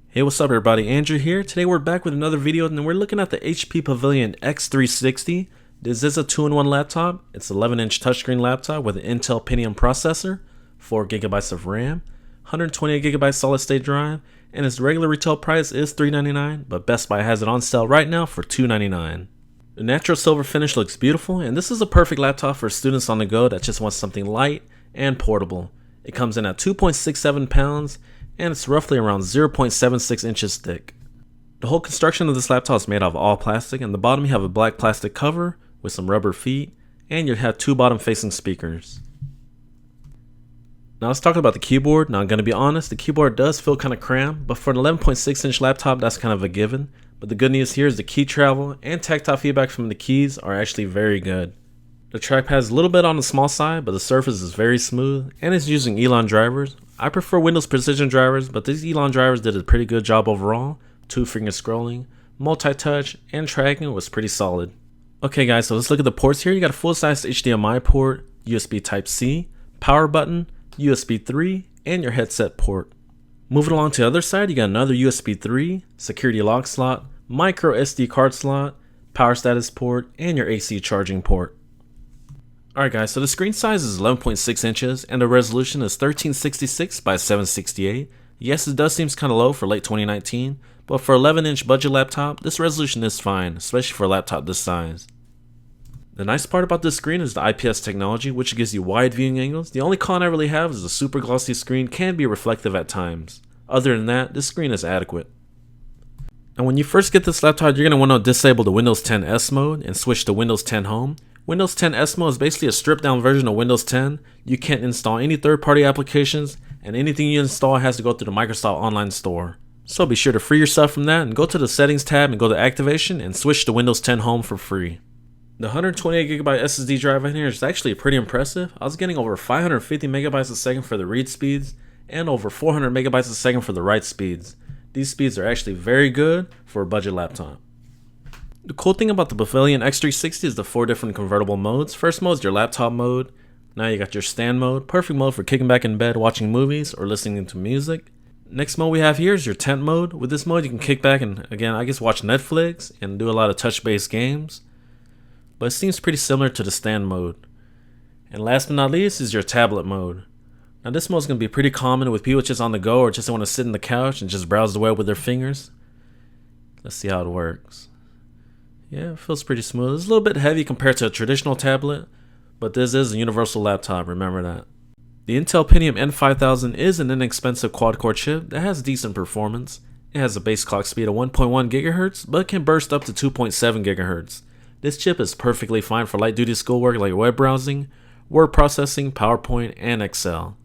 Hey, what's up everybody, Andrew here. Today we're back with another video and we're looking at the HP Pavilion x360. This is a 2-in-1 laptop. It's an 11-inch touchscreen laptop with an Intel Pentium processor, 4GB of RAM, 128GB solid state drive, and its regular retail price is $399, but Best Buy has it on sale right now for $299. The natural silver finish looks beautiful, and this is a perfect laptop for students on the go that just want something light and portable. It comes in at 2.67 pounds, and it's roughly around 0.76 inches thick. The whole construction of this laptop is made out of all plastic, and the bottom you have a black plastic cover with some rubber feet, and you have two bottom facing speakers. Now let's talk about the keyboard. Now I'm going to be honest, the keyboard does feel kind of cramped, but for an 11.6 inch laptop that's kind of a given. But the good news here is the key travel and tactile feedback from the keys are actually very good. The trackpad is a little bit on the small side, but the surface is very smooth and it's using Elon drivers. I prefer Windows Precision drivers, but these Elon drivers did a pretty good job overall. 2-finger scrolling, multi-touch, and tracking was pretty solid. Okay guys, so let's look at the ports here. You got a full-size HDMI port, USB Type-C, power button, USB 3, and your headset port. Moving along to the other side, you got another USB 3, security lock slot, micro SD card slot, power status port, and your AC charging port. Alright guys, so the screen size is 11.6 inches and the resolution is 1366 by 768. Yes, it does seem kind of low for late 2019, but for 11-inch budget laptop, this resolution is fine, especially for a laptop this size. The nice part about this screen is the IPS technology, which gives you wide viewing angles. The only con I really have is the super glossy screen can be reflective at times. Other than that, this screen is adequate. And when you first get this laptop, you're going to want to disable the Windows 10 S mode and switch to Windows 10 Home. Windows 10 S mode is basically a stripped down version of Windows 10. You can't install any third-party applications, and anything you install has to go through the Microsoft Online Store. So be sure to free yourself from that and go to the Settings tab and go to Activation and switch to Windows 10 Home for free. The 128GB SSD drive in here is actually pretty impressive. I was getting over 550 megabytes a second for the read speeds and over 400 megabytes a second for the write speeds. These speeds are actually very good for a budget laptop. The cool thing about the Pavilion x360 is the 4 different convertible modes. First mode is your laptop mode. Now you got your stand mode, perfect mode for kicking back in bed watching movies or listening to music. Next mode we have here is your tent mode. With this mode you can kick back and again I guess watch Netflix and do a lot of touch-based games. But it seems pretty similar to the stand mode. And last but not least is your tablet mode. Now this mode is going to be pretty common with people just on the go or just want to sit on the couch and just browse the web with their fingers. Let's see how it works. Yeah, it feels pretty smooth. It's a little bit heavy compared to a traditional tablet, but this is a universal laptop, remember that. The Intel Pentium N5000 is an inexpensive quad-core chip that has decent performance. It has a base clock speed of 1.1 GHz, but can burst up to 2.7 GHz. This chip is perfectly fine for light-duty schoolwork like web browsing, word processing, PowerPoint, and Excel.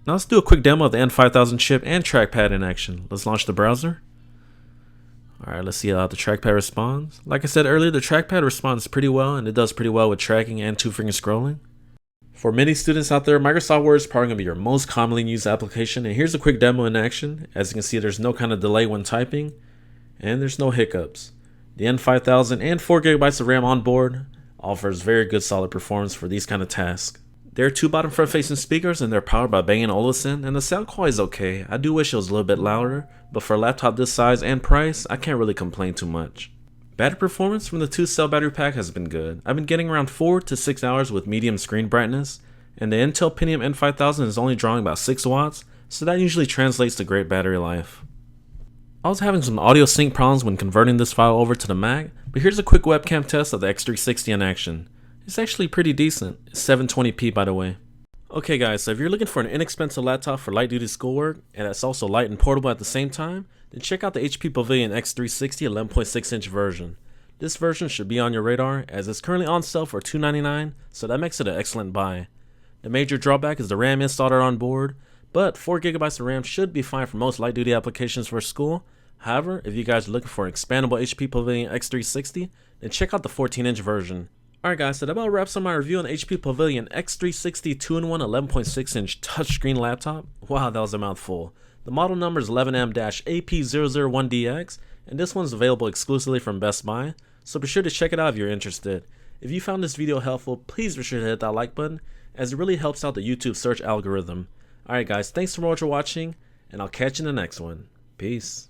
Now let's do a quick demo of the N5000 chip and trackpad in action. Let's launch the browser. Alright, let's see how the trackpad responds. Like I said earlier, the trackpad responds pretty well, and it does pretty well with tracking and 2-finger scrolling. For many students out there, Microsoft Word is probably going to be your most commonly used application, and here's a quick demo in action. As you can see, there's no kind of delay when typing, and there's no hiccups. The N5000 and 4GB of RAM on board offers very good solid performance for these kind of tasks. There are 2 bottom front facing speakers and they're powered by Bang & Olufsen, and the sound quality is okay. I do wish it was a little bit louder, but for a laptop this size and price, I can't really complain too much. Battery performance from the 2-cell battery pack has been good. I've been getting around 4 to 6 hours with medium screen brightness, and the Intel Pentium N5000 is only drawing about 6 watts, so that usually translates to great battery life. I was having some audio sync problems when converting this file over to the Mac, but here's a quick webcam test of the x360 in action. It's actually pretty decent. It's 720p by the way. Okay guys, so if you're looking for an inexpensive laptop for light duty schoolwork, and that's also light and portable at the same time, then check out the HP Pavilion x360 11.6 inch version. This version should be on your radar as it's currently on sale for $299, so that makes it an excellent buy. The major drawback is the RAM installed on board, but 4GB of RAM should be fine for most light duty applications for school. However, if you guys are looking for an expandable HP Pavilion x360, then check out the 14-inch version. Alright guys, so that about wraps up my review on the HP Pavilion x360 2-in-1 11.6 inch touchscreen laptop. Wow, that was a mouthful. The model number is 11M-AP001DX, and this one's available exclusively from Best Buy, so be sure to check it out if you're interested. If you found this video helpful, please be sure to hit that like button, as it really helps out the YouTube search algorithm. Alright guys, thanks so much for watching, and I'll catch you in the next one. Peace.